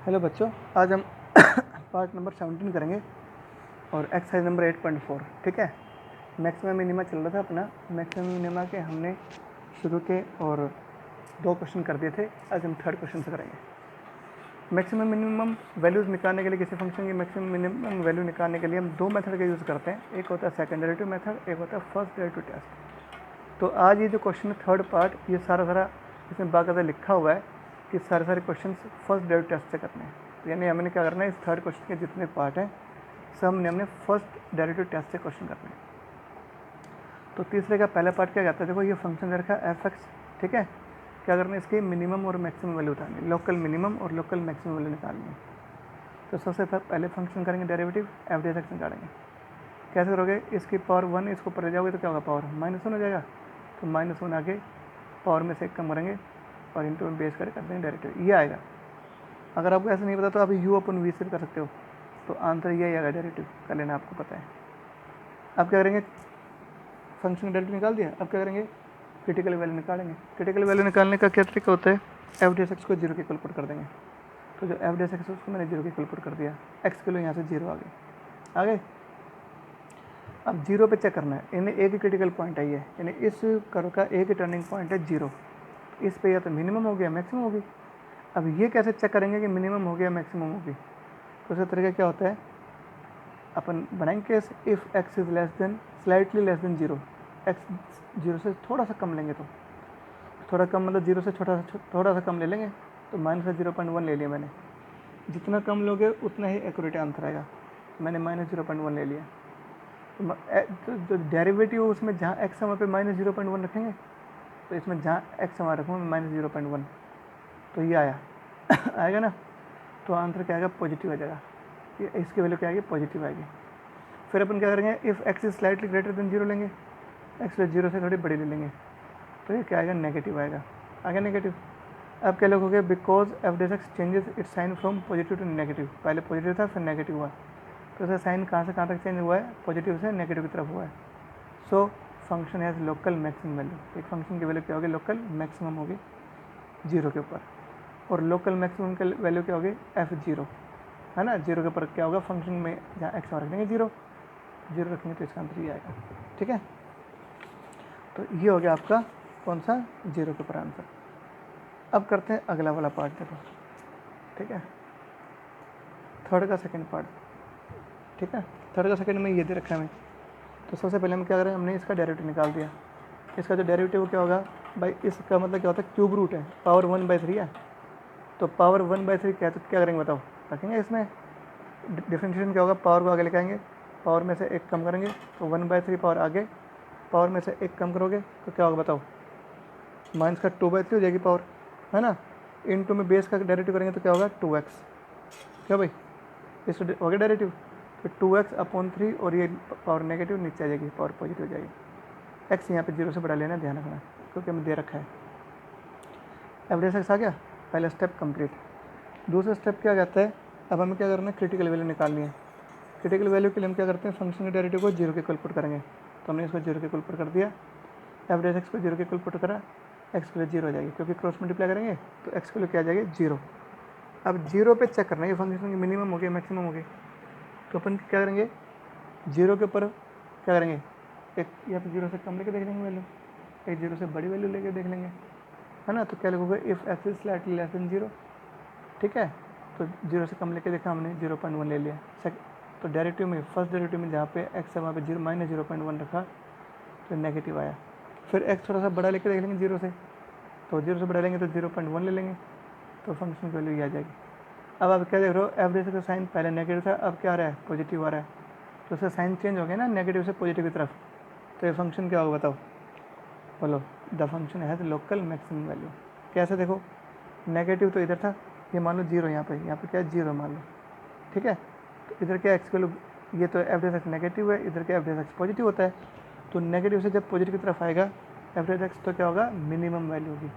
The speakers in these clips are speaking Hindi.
हेलो बच्चों, आज हम पार्ट नंबर 17 करेंगे और एक्सरसाइज नंबर 8.4। ठीक है, मैक्सिमम मिनिमा चल रहा था अपना। मैक्सिमम मिनिमा के हमने शुरू के और 2 क्वेश्चन कर दिए थे। आज हम 3rd क्वेश्चन से करेंगे। मैक्सिमम मिनिमम वैल्यूज़ निकालने के लिए किसी फंक्शन की मैक्सिमम मिनिमम वैल्यू निकालने के लिए हम 2 मेथड का यूज़ करते हैं। एक होता है सेकंड डेरिवेटिव मेथड, एक होता है फर्स्ट डेरिवेटिव टेस्ट। तो आज ये जो क्वेश्चन है 3rd पार्ट, ये सारा इसमें बाकायदा लिखा हुआ है कि सारे क्वेश्चन फर्स्ट डेरिवेटिव टेस्ट से करने हैं। तो यानी हमने क्या करना है, इस 3rd क्वेश्चन के जितने पार्ट हैं सब हमने फर्स्ट डेरिवेटिव टेस्ट से क्वेश्चन करने हैं। तो तीसरे का पहला पार्ट क्या कहता है, देखो ये फंक्शन दे रखा है f(x), ठीक है। क्या करना है, इसकी मिनिमम और मैक्सिमम वैल्यू उठानी, लोकल मिनिमम और लोकल मैक्सिमम वैल्यू निकालनी है। तो सबसे पहले फंक्शन करेंगे डेरिवेटिव f(x) निकालेंगे। कैसे करोगे, इसकी पावर 1 इसको ऊपर ले जाओगे तो क्या होगा, पावर -1 हो जाएगा। तो -1 आगे पावर में से 1 कम करेंगे और इंटू में बेस करके कर देंगे डेरिवेटिव, ये आएगा। अगर आपको ऐसा नहीं पता तो आप u/v से भी कर सकते हो। तो आंसर ये आएगा, डेरिवेटिव कर लेना, आपको पता है। अब क्या करेंगे, फंक्शन का डेरिवेटिव निकाल दिया। अब क्या करेंगे, क्रिटिकल वैल्यू निकालेंगे। क्रिटिकल वैल्यू निकालने का क्या तरीका होता है, f(x) को 0 के इक्वल पुट कर देंगे। तो जो f(x) है उसको मैंने 0 के इक्वल पुट कर दिया, x के लिए यहाँ से 0 आ गए। अब 0 पे चेक करना है, इन्हें एक ही क्रिटिकल पॉइंट है ये, यानी इस कर्व का एक ही टर्निंग पॉइंट है 0। इस पे या तो मिनिमम हो गया मैक्सिमम होगी। अब ये कैसे चेक करेंगे कि मिनिमम हो गया मैक्सिमम होगी, तो उसका तरीका क्या होता है, अपन बनाएंगे case if x is less than slightly less then 0, x 0 से थोड़ा सा कम लेंगे तो थोड़ा कम मतलब 0 से थोड़ा सा कम ले लेंगे। तो -0.1 ले लिया मैंने, जितना कम लोगे उतना ही एक्यूरेट आंसर आएगा। मैंने -0.1 ले लिया। तो जो डेरिवेटिव उसमें जहाँ x है वहाँ पे -0.1 रखेंगे, तो इसमें जहाँ x वहाँ रखूँगा -0.1, तो ये आया आएगा ना। तो आंसर क्या आएगा, पॉजिटिव आ जाएगा। ये इसकी वैल्यू क्या आएगी, पॉजिटिव आएगी। फिर अपन क्या करेंगे, if x is slightly greater then 0 लेंगे, x 0 से थोड़ी बड़ी ले लेंगे, तो ये क्या आएगा, नेगेटिव आएगा। आगे नेगेटिव। अब क्या लिखोगे, because f(x) changes its sign from positive to negative. पहले पॉजिटिव था फिर नेगेटिव हुआ, तो इसका साइन कहाँ से कहाँ तक चेंज हुआ है, पॉजिटिव से नेगेटिव की तरफ हुआ है। सो function has local maximum value. एक फंक्शन की वैल्यू क्या होगी, लोकल मैक्सिमम होगी 0 के ऊपर। और लोकल मैक्सिमम की वैल्यू क्या होगी, f(0), है ना। 0 के ऊपर क्या होगा, फंक्शन में जहाँ x रख देंगे 0 रखेंगे तो इसका आंसर ये आएगा। ठीक है, तो ये हो गया आपका कौन सा, 0 के ऊपर आंसर। अब करते हैं अगला वाला पार्ट, देखो। ठीक है, 3rd का सेकंड पार्ट। ठीक है, 3rd का सेकंड में ये दे रखा है हमें। तो सबसे पहले हम क्या करें, हमने इसका डेरिवेटिव निकाल दिया। इसका जो डेरिवेटिव क्या होगा भाई, इसका मतलब क्या होता है, क्यूब रूट है, पावर 1/3 है। तो पावर 1/3 क्या है, तो क्या करेंगे बताओ, रखेंगे इसमें डिफरेंशिएशन क्या होगा, पावर को आगे लेके आएंगे, पावर में से 1 कम करेंगे तो 1/3 पावर आगे, पावर में से 1 कम करोगे तो क्या होगा बताओ, माइनस का 2/3 हो जाएगी पावर, है ना। इनटू में बेस का डेरिवेटिव करेंगे तो क्या होगा, 2x। क्या भाई, इस हो गया डेरिवेटिव। तो 2x/3 और ये पावर नेगेटिव नीचे आ जाएगी, पावर पॉजिटिव हो जाएगी। x यहाँ पे 0 से बढ़ा लेना, ध्यान रखना, क्योंकि हमें दे रखा है। f(x) आ गया, पहला स्टेप कंप्लीट। दूसरा स्टेप क्या कहता है, अब हमें क्या करना है, क्रिटिकल वैल्यू निकालनी है। क्रिटिकल वैल्यू के लिए हम क्या करते हैं, फंक्शन के डेरिवेटिव को 0 के इक्वल पुट करेंगे। तो हमने इसको 0 के इक्वल पुट कर दिया, f(x) को 0 के इक्वल पुट करा, x के लिए 0 हो जाएगी, क्योंकि क्रॉस मल्टीप्लाई करेंगे तो x के लिए क्या आ जाएगी, 0। अब 0 पे चेक करना है ये फंक्शन की मिनिमम हो गई मैक्सिमम हो गई। तो अपन क्या करेंगे, 0 के ऊपर क्या करेंगे, एक यहाँ पे 0 से कम लेके देख लेंगे वैल्यू, एक 0 से बड़ी वैल्यू लेके देख लेंगे, है ना। तो क्या लिखोगे, if x is slightly less then 0। ठीक है, तो 0 से कम लेके देखा हमने, 0.1 ले लिया। तो डेरिवेटिव में, फर्स्ट डेरिवेटिव में जहाँ पे x है वहाँ पे -0.1 रखा तो नेगेटिव आया। फिर x थोड़ा सा बड़ा लेके देख लेंगे 0 से, तो 0 से बड़ा लेंगे तो 0.1 ले लेंगे, तो फंक्शन की वैल्यू ये आ जाएगी। अब आप क्या देख रहे हो, f(x) का साइन पहले नेगेटिव था, अब क्या आ रहा है, पॉजिटिव आ रहा है। तो उसका साइन चेंज हो गया ना, नेगेटिव से पॉजिटिव की तरफ। तो ये फंक्शन क्या होगा बताओ, बोलो, the function has local maximum value. कैसे देखो, नेगेटिव तो इधर था, ये मान लो 0, यहाँ पे क्या है, 0 मान लो। ठीक है, तो इधर क्या x वैल्यू, ये तो f(x) नेगेटिव है, इधर क्या f(x) पॉजिटिव होता है। तो नेगेटिव से जब पॉजिटिव की तरफ आएगा f(x) तो क्या होगा, मिनिमम वैल्यू होगी।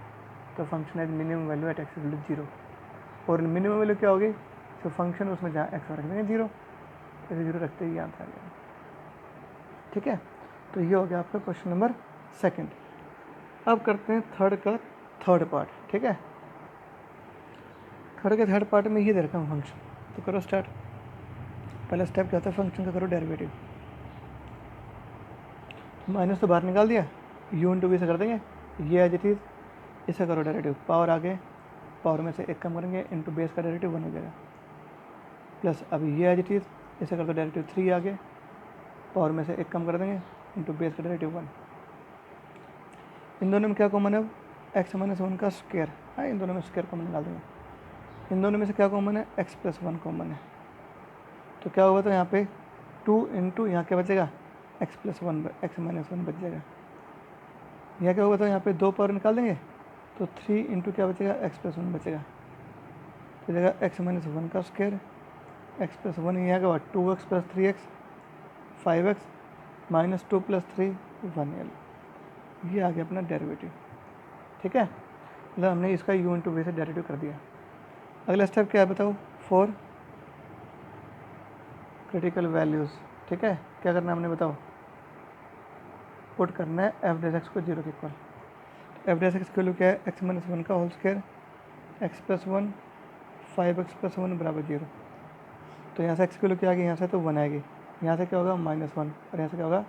तो function has minimum value at x equal to 0। और मिनिमम वैल्यू क्या होगी, तो फंक्शन उसमें जहाँ x रख देंगे 0, ऐसे 0 रखते ही आंसर आ जाएगा। ठीक है, तो ये हो गया आपका क्वेश्चन नंबर 2। अब करते हैं 3rd का 3rd पार्ट। ठीक है, थर्ड के थर्ड पार्ट में ये दे रखा हूँ फंक्शन, तो करो स्टार्ट। पहला स्टेप क्या होता है, फंक्शन का करो डेरिवेटिव। माइनस तो बाहर निकाल दिया, यू इंटू वी से कर देंगे, ये एज इट इज़, इसे करो डेरिवेटिव, पावर आगे, पावर में से एक कम करेंगे, इंटू बेस का डेरिवेटिव 1 हो जाएगा, प्लस अब ये एज इट इज़, इसे कर दो डेरिवेटिव 3 आगे, पावर में से एक कम कर देंगे, इंटू बेस का डेरिवेटिव 1। इन दोनों में क्या कॉमन है, एक्स माइनस 1 का स्क्वायर, हाँ इन दोनों में स्क्वायर कॉमन निकाल देंगे। इन दोनों में से क्या कॉमन है, एक्स प्लस 1 कॉमन है, तो क्या होगा, तो यहाँ पे 2 इंटू यहाँ क्या बचेगा, एक्स प्लस 1, एक्स माइनस 1 बच जाएगा। यहाँ क्या होगा, तो यहाँ पे 2 पावर निकाल देंगे, तो 3 इंटू क्या बचेगा, एक्स प्लस 1 बचेगा, तो जगह एक्स माइनस 1 का स्क्वायर, एक्स प्लस 1 यहाँ का 2x plus 3x 5x minus 2 plus 3 1l, ये आ गया अपना डेरिवेटिव। ठीक है, मतलब हमने इसका u इंटू वी से डेरिवेटिव कर दिया। अगला स्टेप क्या है बताओ, 4 क्रिटिकल वैल्यूज़। ठीक है, क्या करना है हमने बताओ, पुट करना है एफ डेस एक्स को 0 के इक्वल। एफ डेस एक्स की वैल्यू क्या है, एक्स माइनस 1 का whole square, X plus 1 5x plus 1 बराबर 0। तो यहाँ से एक्स की वैल्यू क्या आ गई, यहाँ से तो 1 आएगी, यहाँ से क्या होगा -1, और यहाँ से क्या होगा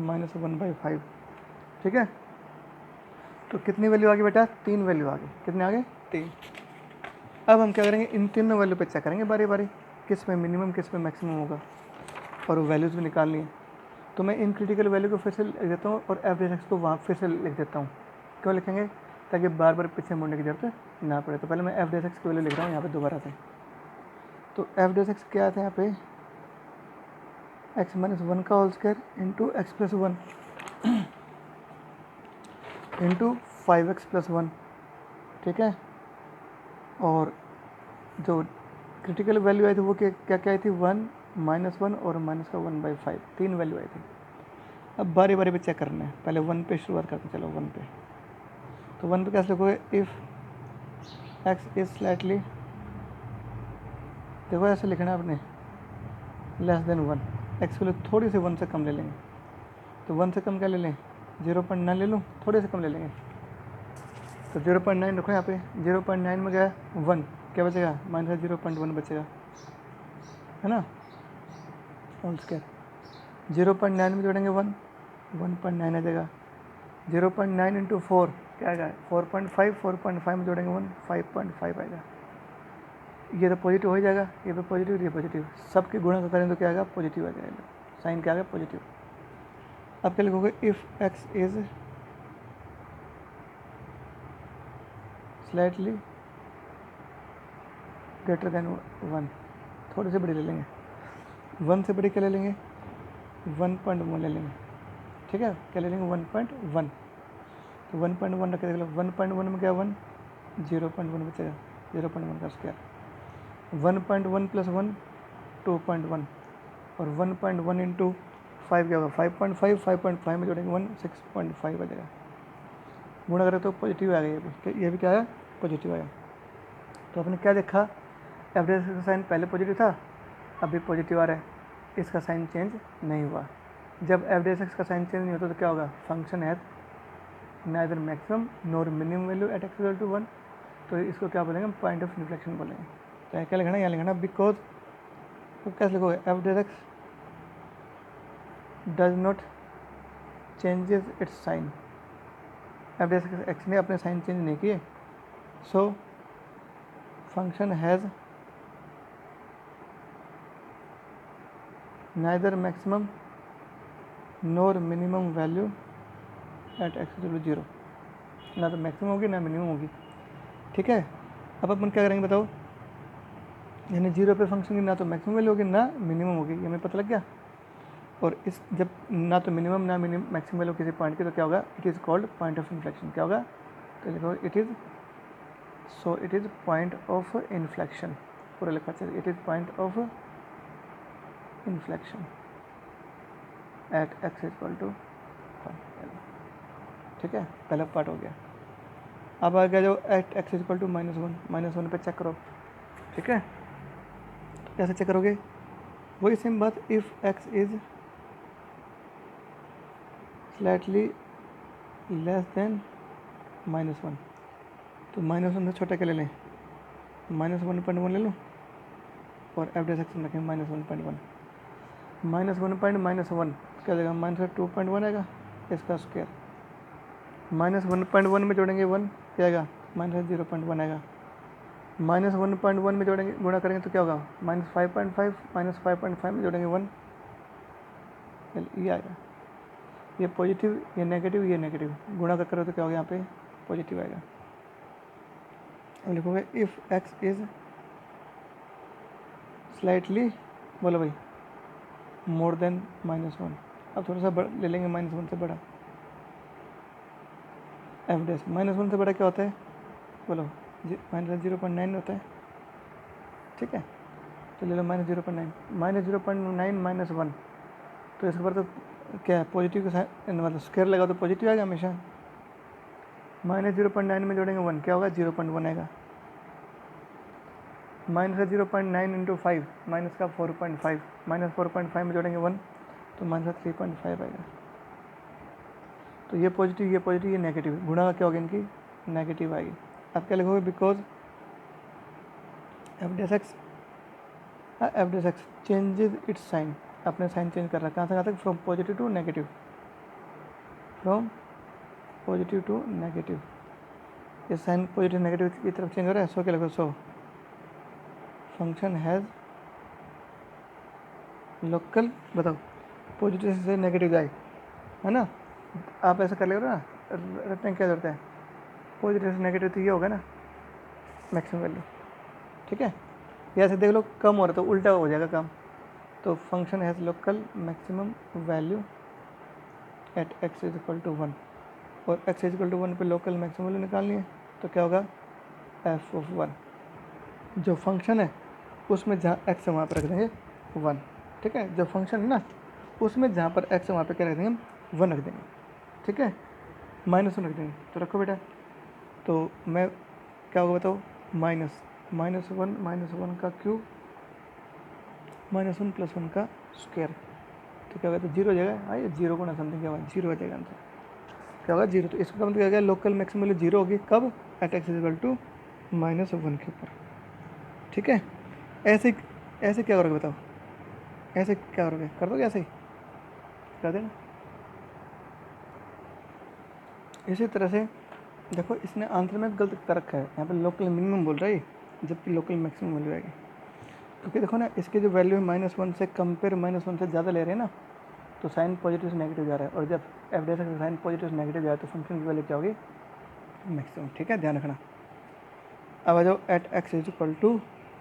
-1/5। ठीक है, तो कितनी वैल्यू आ गई बेटा, 3 वैल्यू आ गई, कितने आ गए 3। अब हम क्या करेंगे, इन तीनों वैल्यू पे चेक करेंगे बारी बारी, किस में मिनिमम किस में मैक्सिमम होगा, और वो वैल्यूज़ भी निकालनी है। तो मैं इन क्रिटिकल वैल्यू को फिर से लिख देता हूँ और एफ डेस एक्स को वहाँ फिर से लिख देता हूँ। क्यों लिखेंगे, ताकि बार बार पीछे मुड़ने की जरूरत ना पड़े। तो पहले मैं एफ डेस एक्स की वैल्यू लिख रहा हूँ यहाँ पे दोबारा से। तो एफ डेस एक्स क्या था यहाँ पे, एक्स माइनस 1 का whole square into X plus 1 into 5x plus 1। ठीक है, और जो क्रिटिकल वैल्यू आई थी वो क्या क्या आई थी, 1 -1 और माइनस का 1/5, 3 वैल्यू आई थी। अब बारी बारी पे चेक करना है, पहले 1 पे शुरुआत करते हैं, चलो 1 पे। तो 1 पे कैसे लिखोगे, इफ़ एक्स इज स्लाइटली, देखो ऐसे लिखना है आपने, लेस देन 1, एक्स के लिए थोड़ी सी 1 से कम ले लेंगे। तो 1 से कम क्या ले लें, 0.9 ले लूँ, थोड़े से कम ले लेंगे। तो 0.9 रखो यहाँ पे, 0.9 में क्या है 1, क्या बचेगा माइनस 0.1 बचेगा, है ना, होल स्क्वायर। 0.9 में जोड़ेंगे 1, 1.9 आ जाएगा। 0.9 इंटू 4 क्या आएगा 4.5, 4.5 में जोड़ेंगे 1, 5.5 आएगा। ये तो पॉजिटिव हो ही जाएगा, ये पे पॉजिटिव, ये पॉजिटिव, सबके गुणा का करें तो क्या आएगा, पॉजिटिव आ जाएगा, साइन क्या आ गया पॉजिटिव। अब क्या लिखोगे, if x is slightly greater then 1, थोड़ी सी बड़ी ले लेंगे, 1 से बड़ी क्या ले लेंगे, 1.1 ले लेंगे। ठीक है, क्या ले लेंगे 1.1, तो 1.1 रख के देख लो, 1.1 में क्या 1, 0.1 बचेगा, 0.1 का स्क्वायर, 1.1 प्लस 1 2.1, और 1.1 इंटू 5 क्या होगा 5.5, 5.5 में जोड़ेंगे 1, 6.5 आ जाएगा। गुणा करें तो पॉजिटिव आ गया, ये भी क्या है पॉजिटिव आया। तो आपने क्या देखा, एवरेज का साइन पहले पॉजिटिव था, अभी पॉजिटिव आ रहा है, इसका साइन चेंज नहीं हुआ। जब एवरेज का साइन चेंज नहीं होता तो क्या होगा, फंक्शन है neither maximum nor minimum value at X equal to 1, तो इसको क्या बोलेंगे, पॉइंट ऑफ इन्फ्लेक्शन बोलेंगे। तो क्या लिखना, यहाँ लिखना बिकॉज, तो कैसे लिखोगे, average X does not changes its sign, average X ने अपने साइन चेंज नहीं किए, so function has neither maximum nor minimum value at X equal to 0, ना तो मैक्सिमम होगी ना मिनिमम होगी। ठीक है, अब अपन क्या करेंगे बताओ, यानी 0 पे फंक्शन की ना तो मैक्सिमम वैल्यू होगी ना मिनिमम होगी, ये हमें पता लग गया। और इस जब ना तो मिनिमम ना मैक्सिमम वैल्यू किसी पॉइंट की, तो क्या होगा, it is called point of inflection. क्या होगा, तो लिखो it is, so it is point of inflection, पूरा लिखा चाहिए, it is point of inflection at X equal to 1। ठीक है, पहला पार्ट हो गया। अब आ गया जो एट एक्स इक्वल टू -1 पे चेक करो। ठीक है, कैसे चेक करोगे, वही सेम बात, if x is slightly less then -1, तो -1 से छोटा क्या ले लें, -1.1 ले लूँ और एफ डैश एक्स में रखेंगे -1.1 -1 क्या देगा -2.1 आएगा इसका स्क्वायर -1.1 में जोड़ेंगे 1 क्या आएगा -0.1 आएगा -1.1 में जोड़ेंगे गुणा करेंगे तो क्या होगा -5.5 -5.5 में जोड़ेंगे 1 ये आएगा ये पॉजिटिव ये नेगेटिव गुणा कर करो तो क्या होगा यहाँ पे पॉजिटिव आएगा। अब लिखोगे इफ़ एक्स इज़ स्लाइटली बोलो भाई मोर देन -1 अब थोड़ा सा ले लेंगे -1 से बड़ा एफ डैश -1 से बड़ा क्या होता है बोलो -0.9 होता है ठीक है तो ले लो -0.9 -0.9 -1 तो इसके ऊपर तो क्या है पॉजिटिव के साथ मतलब स्क्वायर लगा तो पॉजिटिव आएगा हमेशा -0.9 में जोड़ेंगे 1 क्या होगा 0.1 आएगा -0.9 इंटू 5 माइनस का 4.5 -4.5 में जोड़ेंगे 1 तो -3.5 आएगा तो ये पॉजिटिव ये नेगेटिव गुणा क्या होगा इनकी नेगेटिव आएगी। अब क्या लिखोगे because F dash X changes its sign अपने साइन चेंज कर रहा है कहाँ से कहाँ तक फ्रॉम पॉजिटिव टू नेगेटिव ये साइन पॉजिटिव नेगेटिव की तरफ चेंज हो रहा है सो क्या लिखो सो फंक्शन हैज़ लोकल बताओ पॉजिटिव से नेगेटिव जाए है ना आप ऐसा कर ले रहे हो ना रखने क्या जरूरत है पॉजिटिव से नेगेटिव तो ये होगा ना मैक्सिमम वैल्यू ठीक है या ऐसे देख लो कम हो रहा है तो उल्टा हो जाएगा कम तो function has local maximum value at X is equal to 1 और एक्स इज इक्वल टू 1 पे लोकल मैक्सिमम वैल्यू निकालनी है तो क्या होगा एफ ऑफ 1 जो फंक्शन है उसमें जहाँ एक्स है वहाँ पर रख देंगे 1 ठीक है जो फंक्शन है ना उसमें जहाँ पर एक्स है वहाँ पर क्या रख देंगे 1 रख देंगे ठीक है -1 रख देंगे तो रखो बेटा तो मैं क्या होगा बताओ -1 का क्यूब -1 + 1 का स्क्वायर तो क्या होगा तो 0 हो जाएगा आइए 0 को ना समथिंग क्या होगा 0 हो जाएगा आंसर क्या होगा 0 तो इसका मतलब क्या होगा लोकल मैक्सिमम वैल्यू 0 होगी कब at X is equal to -1 के ऊपर ठीक है ऐसे क्या करोगे बताओ ऐसे क्या करोगे कर दोगे ऐसे ही कर देना इसी तरह से देखो इसने आंसर में गलत कर रखा है यहाँ पे लोकल मिनिमम बोल रहा है जबकि लोकल मैक्सिमम वैल्यू आएगी क्योंकि देखो ना इसकी जो वैल्यू है -1 से कंपेयर -1 से ज़्यादा ले रहे हैं ना तो साइन पॉजिटिव से नेगेटिव जा रहा है और जब एफ डैश से साइन पॉजिटिव से नेगेटिव जाए तो फंक्शन की वैल्यू क्या होगी मैक्सिमम ठीक है ध्यान रखना। अब आ जाओ at X is equal to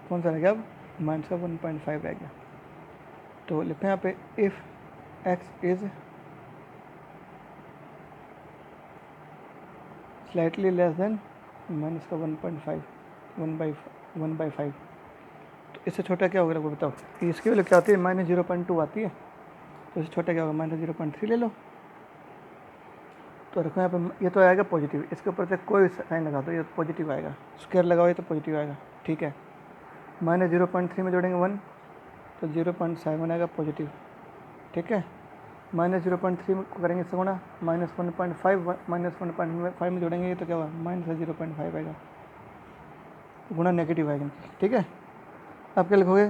कौन सा रहेगा अब -1.5 रहेगा तो लिखते हैं यहाँ पे if x is slightly less then -1.5 1/5 तो इससे छोटा क्या होगा वो बताओ इसकी वैल्यू क्या होती है -0.2 आती है तो इससे छोटा क्या होगा -0.3 ले लो तो रखो यहाँ पे ये तो आएगा पॉजिटिव इसके ऊपर से कोई साइन लगा दो ये पॉजिटिव आएगा स्क्वायर लगाओ ये तो पॉजिटिव आएगा ठीक है -0.3 में जोड़ेंगे 1 तो 0.7 आएगा पॉजिटिव ठीक है -0.3 को करेंगे इससे गुणा -1.5 में जोड़ेंगे ये तो क्या होगा -0.5 आएगा गुणा नेगेटिव आएगा ठीक है। आप क्या लिखोगे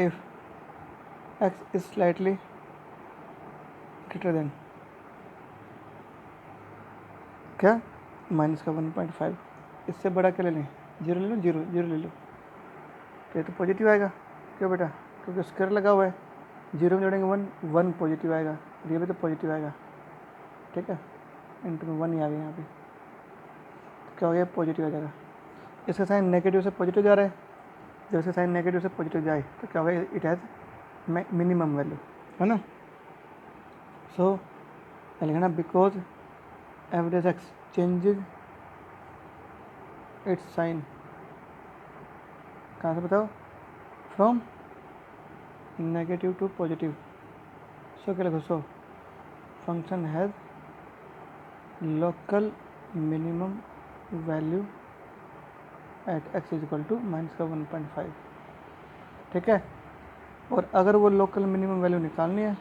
if x is slightly greater then क्या -1.5 इससे बड़ा क्या ले लें 0 ले लो 0 ले लो तो ये तो पॉजिटिव आएगा क्यों बेटा क्योंकि स्क्वायर लगा हुआ है 0 में जोड़ेंगे 1 पॉजिटिव आएगा ये भी तो पॉजिटिव आएगा ठीक है इंटू में 1 ही आ गया यहाँ पे तो क्या हो गया पॉजिटिव आ जाएगा इसका साइन नेगेटिव से पॉजिटिव जा रहा है जब इसका साइन नेगेटिव से पॉजिटिव जाए तो क्या होगा इट हैज़ मिनिमम वैल्यू है ना सो लिखना because F dash X changes its sign कहाँ से बताओ from negative to positive so क्या लिखो so function has local minimum value at X is equal to -1.5 ठीक है और अगर वो लोकल मिनिमम वैल्यू निकालनी है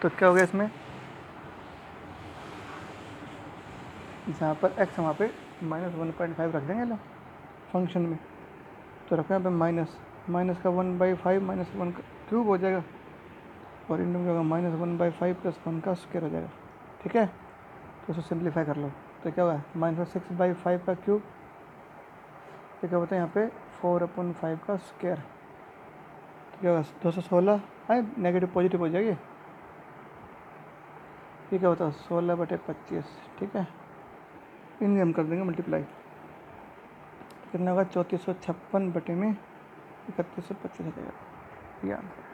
तो क्या हो गया इसमें जहाँ पर एक्स है वहाँ पे -1.5 रख देंगे लोग फंक्शन में, तो रखना पे माइनस का 1/5 -1 का क्यूब हो जाएगा और इंटू में होगा -1/5 + 1 का स्क्वायर हो जाएगा। ठीक है, तो उसको सिंप्लीफाई कर लो तो क्या होगा -6/5 का क्यूब, तो क्या होता है यहाँ पे 4/5 का स्क्वायर, तो क्या होगा 216 है, नेगेटिव पॉजिटिव हो जाएगी, ये क्या होता है 16/25। ठीक है, इनमें हम कर देंगे मल्टीप्लाई, तो कितना होगा 3456 बटे में 3125 हो जाएगा, ये आंसर है।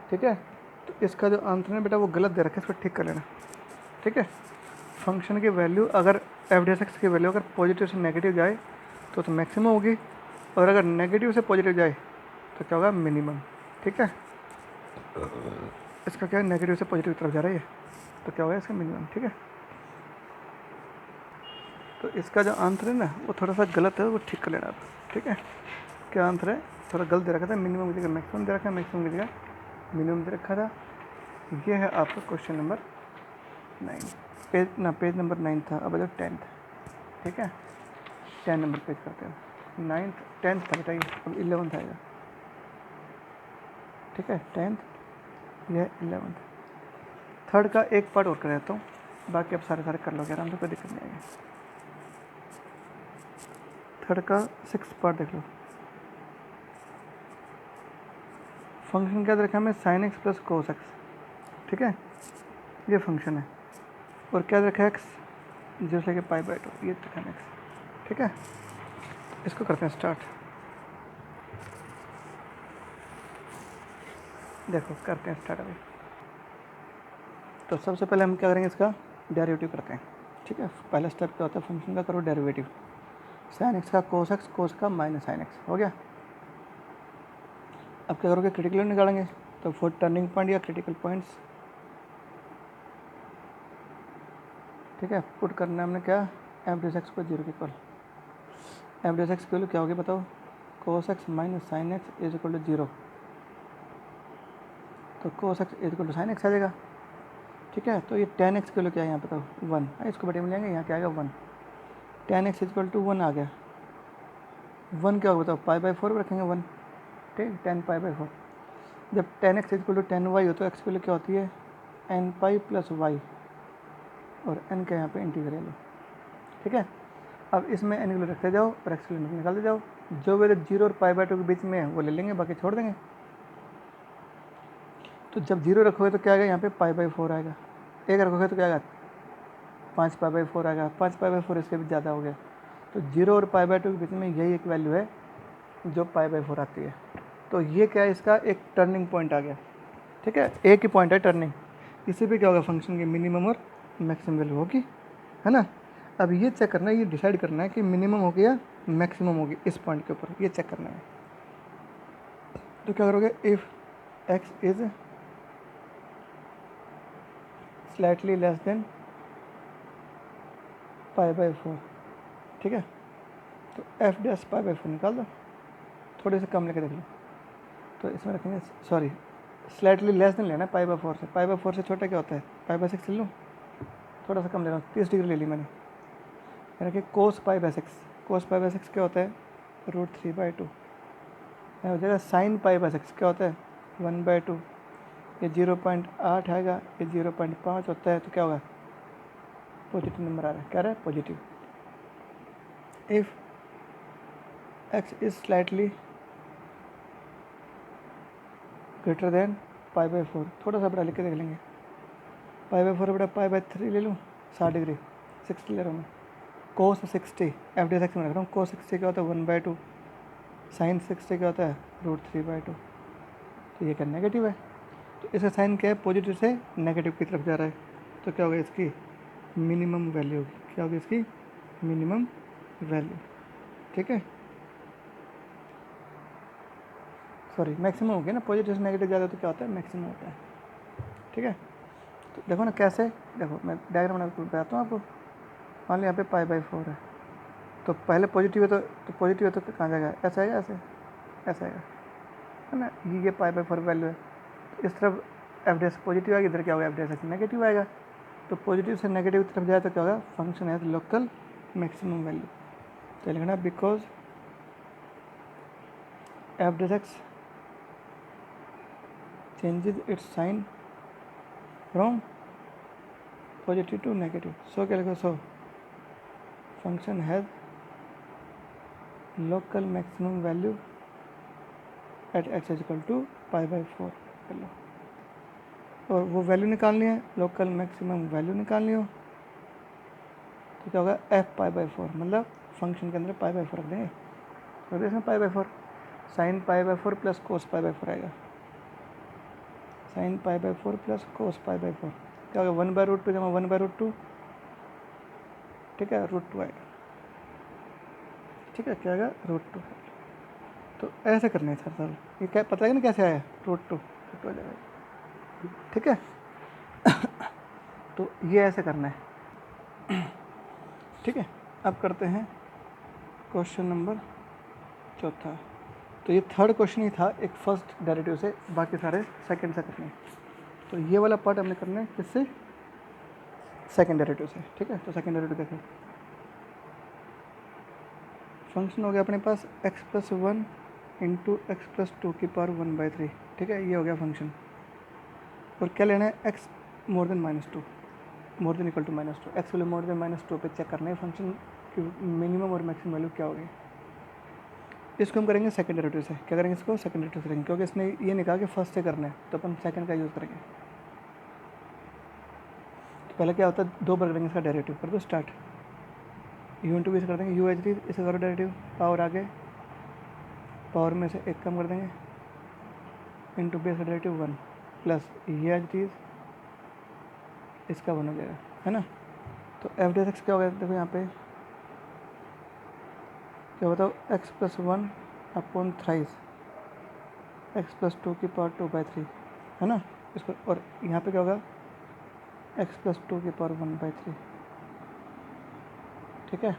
ठीक है, तो इसका जो आंसर है बेटा वो गलत दे रखा है, इसको ठीक कर लेना। ठीक है, फंक्शन की वैल्यू अगर f(x) की वैल्यू अगर पॉजिटिव से नेगेटिव जाए तो मैक्सिमम होगी, और अगर नेगेटिव से पॉजिटिव जाए तो क्या होगा मिनिमम। ठीक है, इसका क्या है नेगेटिव से पॉजिटिव की तरफ जा रहा है ये, तो क्या होगा इसका मिनिमम। ठीक है, तो इसका जो आंसर है ना वो थोड़ा सा गलत है, वो ठीक कर लेना आप। ठीक है, क्या आंसर है थोड़ा गलत दे रखा था, मिनिमम की जगह मैक्सिमम दे रखा है, मैक्सिमम की जगह मिनिमम दे रखा था। ये है आपका क्वेश्चन नंबर 9, पेज नंबर 9 था, अब जो 10th। ठीक है, 10 नंबर पेज करते हैं, 9th 10th था बेटा, ये अब 11th आएगा। ठीक है, 10th यह 11th। थर्ड का एक पार्ट और कर देता हूँ, बाकी आप सारे कर लोगे आराम से, कोई दिक्कत नहीं आएगी। थर्ड का 6th पार्ट देख लो। फंक्शन क्या रखा है हमें sin x + cos x। ठीक है, ये फंक्शन है, और क्या रखा है x 0 से लेकर π/2, ये रखा है x। ठीक है, इसको करते हैं स्टार्ट। देखो करते हैं स्टार्ट अभी। तो सबसे पहले हम क्या करेंगे, इसका डेरिवेटिव करते हैं। ठीक है, पहला स्टेप क्या होता है फंक्शन का, करो डेरिवेटिव। sin x का cos x, cos का -sin x हो गया। अब क्या करोगे क्रिटिकल निकालेंगे, तो फॉर टर्निंग पॉइंट या क्रिटिकल पॉइंट्स। ठीक है, पुट करना है हमने क्या f(x) को 0 के इक्वल। f(x) की वैल्यू क्या होगी बताओ, cos x - sin x = 0, तो cos x = sin x आ जाएगा। ठीक है, तो ये tan x की वैल्यू क्या है यहाँ बताओ 1, इसको बटे में लेंगे, यहाँ क्या आएगा 1, tan x = 1 आ गया। 1 क्या होगा बताओ, π/4 रखेंगे 1। ठीक, tan π/4। जब tan x = tan y हो तो x की वैल्यू क्या होती है nπ + y, और n का यहाँ पे इंटीग्रल है। ठीक है, अब इसमें n की वैल्यू रखते जाओ और x की वैल्यू निकालते जाओ, जो वैल्यू 0 और π/2 के बीच में है वो ले लेंगे, बाकी छोड़ देंगे। तो जब 0 रखोगे तो क्या आएगा यहाँ पे π/4 आएगा, 1 रखोगे तो क्या आएगा 5 π/4 आएगा, 5 π/4 इससे भी ज़्यादा हो गया। तो 0 और π/2 के बीच में यही एक वैल्यू है जो π/4 आती है। तो ये क्या है इसका एक टर्निंग पॉइंट आ गया। ठीक है, एक ही पॉइंट है टर्निंग, इसी पे क्या होगा फंक्शन की मिनिमम और मैक्सिमम वैल्यू होगी, है ना। अब ये चेक करना है, ये डिसाइड करना है कि मिनिमम होगी या मैक्सिमम होगी, इस पॉइंट के ऊपर ये चेक करना है। तो क्या करोगे, if x is slightly less than π/4। ठीक है, तो f' π/4 निकाल दो, थोड़े से कम लेके देख लो, तो इसमें रखेंगे सॉरी स्लाइटली लेस देन लेना है π/4 से, π/4 से छोटा क्या होता है π/6 ले लूँ, थोड़ा सा कम ले रहा हूँ, 30 डिग्री ले ली मैंने। रखिए cos π/6, cos π/6 क्या होता है √3/2, हो जाएगा sin π/6 क्या होता है 1/2, ये 0.8 आएगा, ये 0.5 होता है, तो क्या होगा पॉजिटिव नंबर आ रहा है, क्या रहा है positive. If x is slightly greater than π/4, थोड़ा सा बड़ा लिख के देख लेंगे, π/4 बड़ा π/3 ले लूँ, 60 डिग्री 60 ले रहा हूँ मैं, cos 60 f(x) में रख रहा हूँ, cos 60 क्या होता है 1/2, sin 60 क्या होता है √3/2, तो ये क्या नेगेटिव है, तो इसका साइन क्या है पॉजिटिव से नेगेटिव की तरफ जा रहा है, तो क्या होगा इसकी मिनिमम वैल्यू होगी, क्या होगी इसकी मिनिमम वैल्यू। ठीक है, सॉरी मैक्सिमम हो गया ना, पॉजिटिव से नेगेटिव ज़्यादा तो क्या होता है मैक्सिमम होता है। ठीक है, तो देखो ना कैसे, देखो मैं डायग्राम बताता हूँ आपको। मान लो यहाँ पे π/4 है, तो पहले पॉजिटिव है तो पॉजिटिव है तो कहाँ जाएगा, ऐसा आएगा, ऐसा आएगा, है ना, ये π/4 वैल्यू है, तो इस तरफ f' पॉजिटिव आएगा, इधर क्या होगा f' नेगेटिव आएगा, तो पॉजिटिव से नेगेटिव की तरफ जाए तो क्या होगा फंक्शन है लोकल मैक्सिमम वैल्यू, तो लिखना because F dash X changes its sign from positive to negative. So क्या लिखो, so function has local maximum value at X equal to π/4 कर लो, और वो वैल्यू निकालनी है, लोकल मैक्सिमम वैल्यू निकालनी हो तो क्या होगा, एफ π/4, मतलब फंक्शन के अंदर π/4 रख देंगे, तो इसमें π/4 साइन π/4 प्लस कोस π/4 आएगा, साइन π/4 प्लस कोस π/4 क्या होगा, 1/√2 जमा 1/√2, ठीक है, √2 आएगा, ठीक है, क्या आएगा, √2। तो ऐसे करना है सर, ये क्या पता है ना कैसे आया, √2 आ जाएगा, ठीक है। तो ये ऐसे करना है, ठीक है। अब करते हैं क्वेश्चन नंबर 4। तो ये थर्ड क्वेश्चन ही था एक फर्स्ट डेरिवेटिव से, बाकी सारे सेकंड से करने हैं। तो ये वाला पार्ट हमने करना है किससे, सेकंड डेरिवेटिव से, ठीक है। तो सेकंड डेरिवेटिव देखें, फंक्शन हो गया अपने पास x+1 इंटू x+2 की पावर 1/3, ठीक है, ये हो गया फंक्शन। और क्या लेना है, x more than -2, more than equal to -2, x value more than -2 पे चेक करना है फंक्शन की मिनिमम और मैक्सिमम वैल्यू क्या होगी। इसको हम करेंगे सेकंड डेरिवेटिव से, क्या करेंगे, इसको सेकंड डेरिवेटिव से करेंगे, क्योंकि इसने ये नहीं कहा कि फर्स्ट से करना है, तो अपन सेकंड का यूज़ करेंगे। तो पहले क्या होता है, 2 बार करेंगे इसका डेरिवेटिव, कर दो स्टार्ट, u इंटू वी से कर देंगे, u एच डी, इसे करो डेरिवेटिव, पावर आगे, पावर में से 1 कम कर देंगे, इंटू बेस का डेरिवेटिव 1 प्लस ये एच डी इसका 1 हो जाएगा, है ना। तो एफ डी एक्स क्या होगा, देखो यहाँ पे क्या बताओ, x+1 अपॉन थ्राइस x+2 की पावर 2/3, है ना इसको, और यहाँ पे क्या होगा, x+2 की पावर 1/3, ठीक है।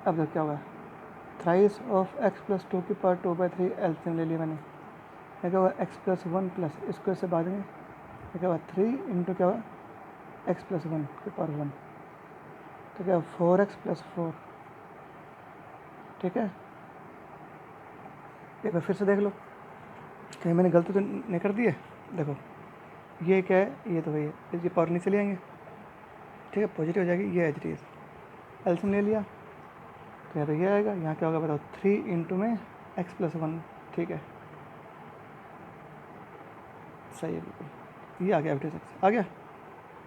अब देखो क्या होगा, थ्राइस ऑफ x+2 की पावर 2/3 एलसीएम ले लिया मैंने, क्या होगा, x+1 प्लस इसको इससे भाग देंगे, क्या होगा 3 इंटू क्या होगा, x+1 की पावर 1, तो क्या 4x + 4, ठीक है। एक बार फिर से देख लो, कहीं मैंने गलती तो नहीं कर दी है। देखो ये क्या है, ये तो भैया इसकी पावर नीचे ले आएंगे, ठीक है, पॉजिटिव हो जाएगी, ये एच डी एल्सियम ले लिया, तो यहाँ पे ये आएगा, यहाँ क्या होगा बताओ, 3 इंटू में x+1, ठीक है, सही है बिल्कुल, ये आ गया एफ डी एक्स आ गया।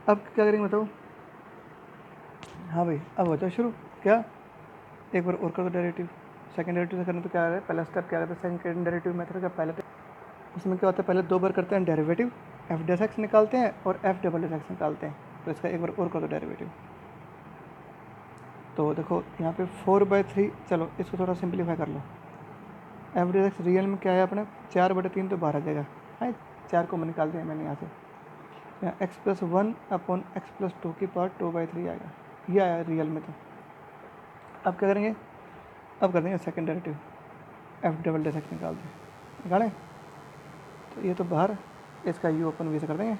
अब क्या करेंगे बताओ, हाँ भाई अब हो जाओ शुरू, क्या एक बार और कर दो डेरिवेटिव, सेकंड डेरिवेटिव से करना, तो क्या है, पहला स्टेप क्या करता है, सेकंड डेरिवेटिव मेथड का पहले, उसमें क्या होता है, पहले 2 बार करते हैं डेरिवेटिव, एफ डैश एक्स निकालते हैं और एफ डबल डैश एक्स निकालते हैं, तो इसका एक बार और कर दो डेरिवेटिव। तो देखो यहाँ पे 4/3, चलो इसको थोड़ा सिंप्लीफाई कर लो, एफ डैश एक्स रियल में क्या है अपने 4/3 तो बाहर आ जाएगा, हाँ 4 को मैं निकाल दिया मैंने यहाँ से, यहाँ x+1 अपॉन x+2 की पावर 2/3 आएगा, ये आया रियल में। तो अब क्या करेंगे, अब कर देंगे second derivative, F double dash x निकालें, तो ये तो बाहर, इसका u ओपन वी से कर देंगे,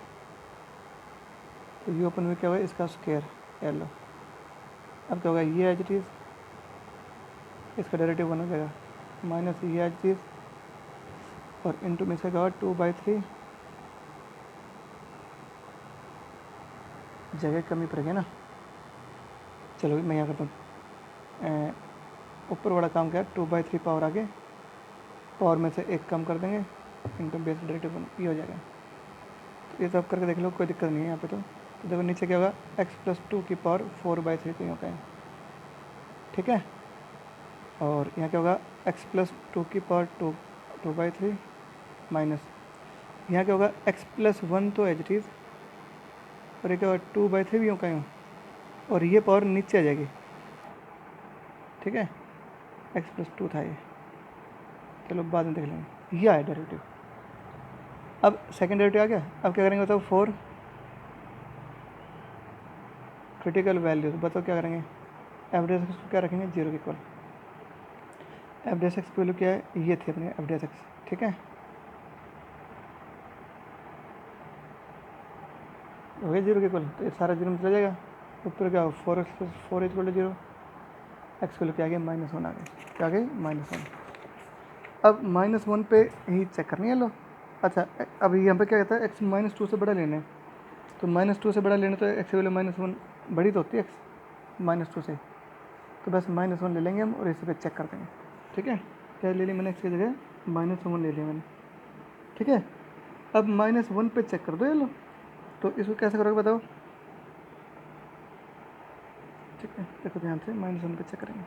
तो u ओपन वी क्या होगा, इसका स्क्वायर एल लो। अब क्या होगा, ये एच डी इसका डेरिवेटिव 1 हो जाएगा, माइनस ये एच डी और इंटू में इसका क्या होगा 2/3, जगह कमी पड़ेगी ना, चलो मैं यहाँ करता हूँ, ऊपर वाला काम क्या है, 2/3 पावर आगे, पावर में से 1 कम कर देंगे, इंटू बेस डेरिवेटिव 1, ये हो जाएगा। तो ये सब करके देख लो, कोई दिक्कत नहीं है यहाँ पे। तो देखो नीचे क्या होगा, x+2 की पावर 4/3 तो होता है, ठीक है। और यहाँ क्या होगा, x+2 की पावर 2/3 माइनस यहाँ क्या होगा, x+1 तो एच डी, और ये क्या होगा 2/3 भी यूँ का यूँ, और ये पावर नीचे आ जाएगी, ठीक है, x+2 था ये, चलो बाद में देख लेंगे, ये आया डेरिवेटिव। अब सेकंड डेरिवेटिव आ गया, अब क्या करेंगे बताओ, 4 क्रिटिकल वैल्यूज, बताओ क्या करेंगे, एफ डी एक्स को क्या रखेंगे, 0 के इक्वल, एफ डी एक्स की वैल्यू क्या है, ये थी अपने एफ डी एक्स, ठीक है, हो गया 0 के इक्वल, तो ये सारा 0 में चला जाएगा, ऊपर क्या हो 4x + 4 = 0, एक्स की वैल्यू क्या आ गई -1 आ गई, क्या आ गई -1। अब -1 पे ही चेक करनी है लो। अच्छा अब यहाँ पे क्या कहता है एक्स -2 से बड़ा लेना है, तो -2 से बड़ा लेना तो एक्स की वैल्यू -1 बड़ी तो होती है एक्स -2 से, तो बस -1 ले लेंगे हम और इसे पे चेक कर देंगे। ठीक है, क्या ले लिया मैंने एक्स की जगह -1 ले लिया मैंने। ठीक है, अब -1 पे चेक कर दो ये लो, तो इसको कैसे करोगे बताओ। ठीक है, देखो ध्यान से -1 पे चेक करेंगे,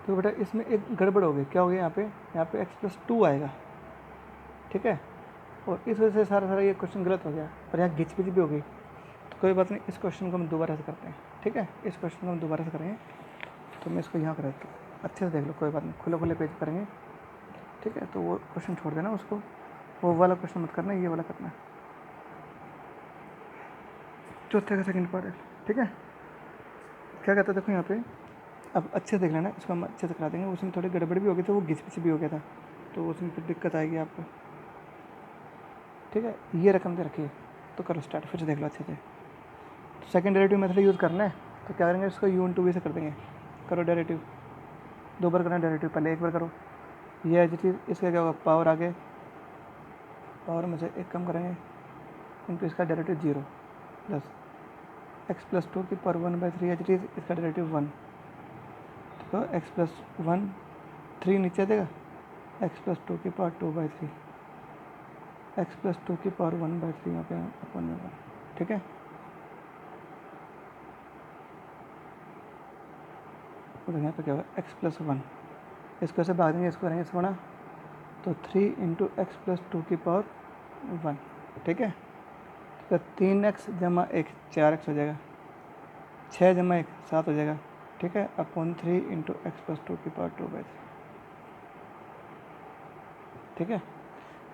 तो बेटा इसमें एक गड़बड़ हो गई। क्या हो गया यहाँ पे x+2 आएगा। ठीक है, और इस वजह से सारा ये क्वेश्चन गलत हो गया और यहाँ घिच पिच भी हो गई। तो कोई बात नहीं, इस क्वेश्चन को हम दोबारा से करते हैं। ठीक है, इस क्वेश्चन को हम दोबारा से करेंगे, तो मैं इसको यहाँ कर देता हूँ, अच्छे से देख लो, कोई बात नहीं, खुले खुले पेज करेंगे। ठीक है, तो वो क्वेश्चन छोड़ देना उसको, वो वाला क्वेश्चन मत करना, ये वाला करना है, चौथे का सेकंड पार्ट है। ठीक है, क्या कहता है देखो यहाँ पे, अब अच्छे से देख लेना, इसको हम अच्छे से करा देंगे। उसमें थोड़ी गड़बड़ भी हो गई थी, वो घिच पिच भी हो गया था, तो उसमें फिर दिक्कत आएगी आपको। ठीक है, ये रकम दे रखी है, तो करो स्टार्ट, फिर से देख लो अच्छे से। तो सेकंड डेरिवेटिव मेथड यूज़ करना है, तो क्या करेंगे इसको u/v से कर देंगे। करो डेरिवेटिव, 2 बार करना डेरिवेटिव, पहले 1 बार करो, ये एज इट इज, इसका क्या होगा पावर आगे, पावर में से 1 कम करेंगे, इनटू इसका डेरिवेटिव 0 प्लस x+2 की पावर 1/3 एज इट इज, इसका डेरिवेटिव 1, तो x+1 3 नीचे देगा, x+2 की पावर 2/3, x+2 की पावर 1/3 यहाँ पे अपन में 1। ठीक है, तो यहाँ पे क्या होगा x+1, इसको ऐसे भाग देंगे, इसको करेंगे सोना, तो 3 × x+2 की पावर 1। ठीक है, तो 3x जमा 1 4x हो जाएगा, 6 जमा 1 7 हो जाएगा। ठीक है, अपॉन 3 × x+2 की पावर 2/3। ठीक है,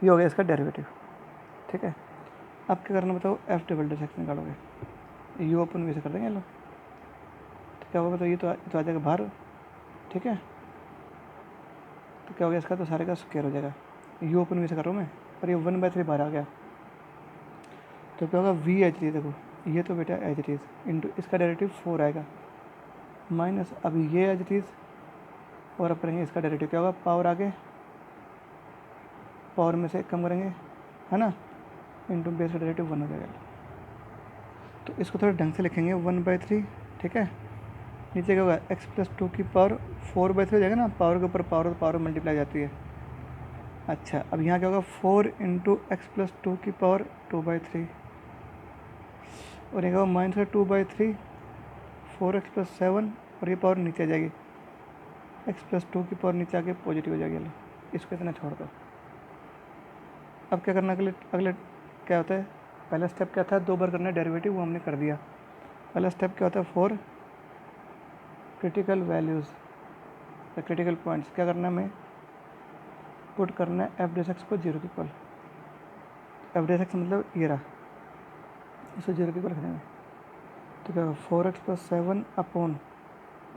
ये हो गया इसका डेरिवेटिव। ठीक है, अब क्या करना बताओ, f डबल निकालोगे, u/v से कर देंगे लो, तो क्या होगा बताओ, ये तो आ जाएगा बाहर। ठीक है, तो क्या हो गया इसका, तो सारे का स्क्वायर हो जाएगा, u/v से कर रहा हूँ मैं, और ये 1/3 बाहर आ गया, तो क्या होगा v एच डी, देखो ये तो बेटा एच डी इंटू इसका डेरिवेटिव 4 आएगा, माइनस अभी ये एच डी, और अब करेंगे इसका डेरिवेटिव, क्या होगा पावर आगे, पावर में से 1 कम करेंगे, है ना, इंटू बेस का डेरिवेटिव 1 हो जाएगा। तो इसको थोड़ा ढंग से लिखेंगे 1/3। ठीक है, नीचे क्या होगा x+2 की पावर 4/3 हो जाएगा ना, पावर के ऊपर पावर मल्टीप्लाई जाती है। अच्छा अब यहाँ क्या होगा 4 × x+2 की पावर 2/3, और ये होगा -2/3 4x+7, और ये पावर नीचे आ जाएगी, x+2 की पावर नीचे आके पॉजिटिव हो जाएगी। लो इसको इतना छोड़ दो। अब क्या करना, अगले क्या होता है, पहला स्टेप क्या था, 2 बार करना है डेरिवेटिव, वो हमने कर दिया। पहला स्टेप क्या होता है, 4 क्रिटिकल वैल्यूज़ या क्रिटिकल पॉइंट्स, क्या करना है हमें, पुट करना है f' को 0 के इक्वल, f' मतलब ये रहा, इसे 0 के इक्वल रखेंगे, तो क्या होगा 4x+7 अपॉन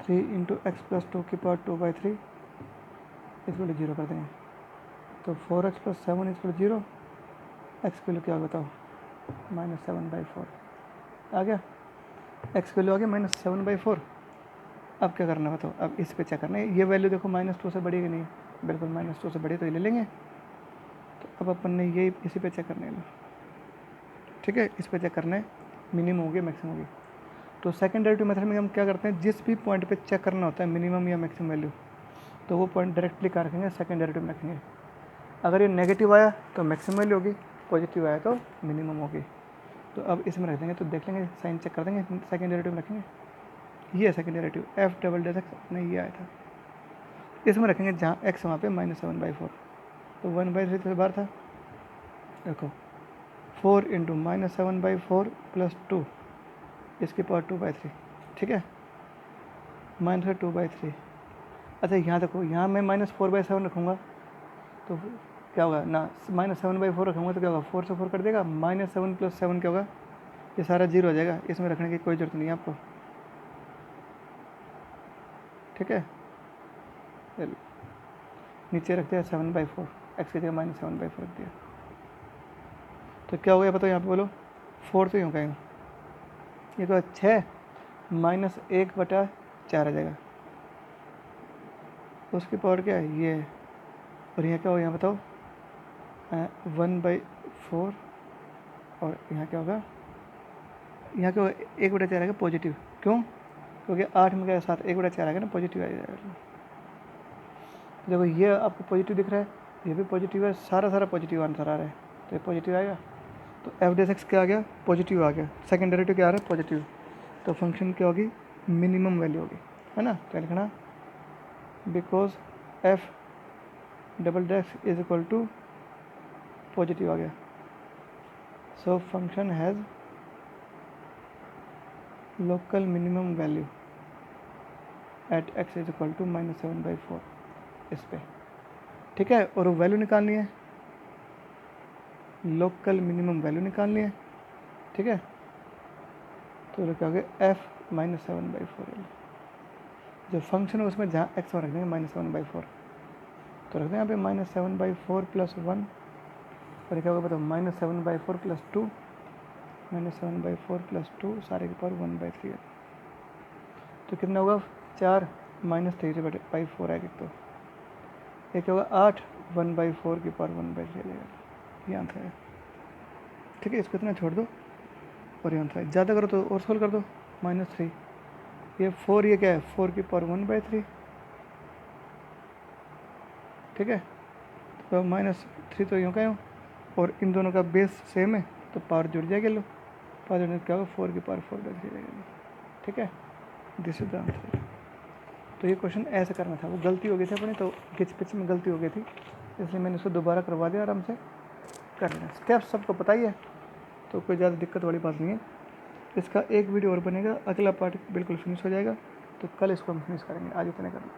3 × x+2 की पावर 2/3, इसको 0 कर देंगे, तो 4x+7 इक्वल 0, एक्स की वैल्यू क्या बताओ -7/4 आ गया, एक्स की वैल्यू आ गया -7/4। अब क्या करना बताओ, अब इस पे चेक करना है, ये वैल्यू देखो -2 से बड़ी कि नहीं, बिल्कुल -2 से बड़ी, तो ये ले लेंगे। तो अब अपन ने ये इसी पे चेक करने है। ठीक है, इस पे चेक करना है, मिनिमम होगी मैक्सिमम होगी। तो सेकंड डेरिवेटिव मेथड में हम क्या करते हैं, जिस भी पॉइंट पे चेक करना होता है मिनिमम या मैक्सिमम वैल्यू, तो वो पॉइंट डायरेक्टली क्या रखेंगे, सेकंड डेरिवेटिव में रखेंगे। अगर ये नेगेटिव आया तो मैक्सिमम वैल्यू होगी, पॉजिटिव आया तो मिनिमम होगी। तो अब इसमें रख देंगे, तो देख लेंगे, साइन चेक कर देंगे, सेकंड डेरिवेटिव में रखेंगे, ये है सेकंड डेरिवेटिव f" नहीं ये आया था, इसमें रखेंगे जहाँ x वहाँ पे -7/4, तो 1/3 से बाहर था, देखो 4 × -7/4 + 2 इसकी पावर 2/3। ठीक है, -2/3। अच्छा यहाँ देखो, यहाँ मैं -4/7 रखूँगा तो क्या होगा ना, -7/4 रखूँगा तो क्या होगा, 4 से 4 कर देगा, -7 + 7 क्या होगा, ये सारा 0 हो जाएगा, इसमें रखने की कोई ज़रूरत नहीं है आपको। ठीक है, नीचे रख दिया 7/4, एक्स की जगह -7/4 रख दिया, तो क्या हो गया बताओ, यहाँ पे बोलो 4 तो यूँ कहेंगे, ये तो 6 -1/4 आ जाएगा। उसकी पावर क्या है, ये है। और यहाँ क्या होगा, यहाँ बताओ, 1/4। और यहाँ क्या होगा, यहाँ क्या होगा, 1/4 आएगा पॉजिटिव। क्यों? क्योंकि 8 में क्या साथ 1/4 आएगा ना, पॉजिटिव आ जाएगा। देखो ये आपको पॉजिटिव दिख रहा है, ये भी पॉजिटिव है, सारा पॉजिटिव आंसर आ रहा है, तो ये पॉजिटिव आएगा। तो f(x) क्या आ गया, पॉजिटिव आ गया। सेकंड डेरिवेटिव क्या आ रहा है, पॉजिटिव। तो फंक्शन क्या होगी, मिनिमम वैल्यू होगी, है ना। क्या लिखना, because f(x) is equal to positive आ गया। So function has local minimum value at x is equal to -7/4 इस पे, ठीक है। और वो वैल्यू निकालनी है, लोकल मिनिमम वैल्यू निकालनी है, ठीक है। तो क्या हो गया, f -7/4 जो फंक्शन है उसमें जहाँ x रख देंगे -7/4, तो रख दें यहाँ पे -7/4 + 1। और क्या होगा बताओ, -7/4 + 2, -7/4 + 2 सारे के पावर 1/3 है। तो कितना होगा, 4 -3/4 आएगी। तो ये क्या होगा, 8 1/4 की पावर 1/3 आ जाएगा। ये आंसर है, ठीक है। इसको इतना छोड़ दो और ये आंसर है। ज़्यादा करो तो और सोल्व कर दो, -3 ये 4, ये क्या है 4 की पावर 1/3, ठीक है। तो -3 तो यूँ का यूँ, और इन दोनों का बेस सेम है तो पावर जुड़ जाएगी। लो पावर जुड़ने क्या होगा, 4 की पावर 4/3 रहेगी, ठीक है। This is the answer. तो ये क्वेश्चन ऐसे करना था, वो गलती हो गई थी अपनी, तो किच पिच में गलती हो गई थी, इसलिए मैंने इसको दोबारा करवा दिया। आराम से कर लेना, स्टेप्स सबको पता ही है, तो कोई ज़्यादा दिक्कत वाली बात नहीं है। इसका एक वीडियो और बनेगा, अगला पार्ट बिल्कुल फिनिश हो जाएगा, तो कल इसको हम फिनिश करेंगे, आज इतने कर लो।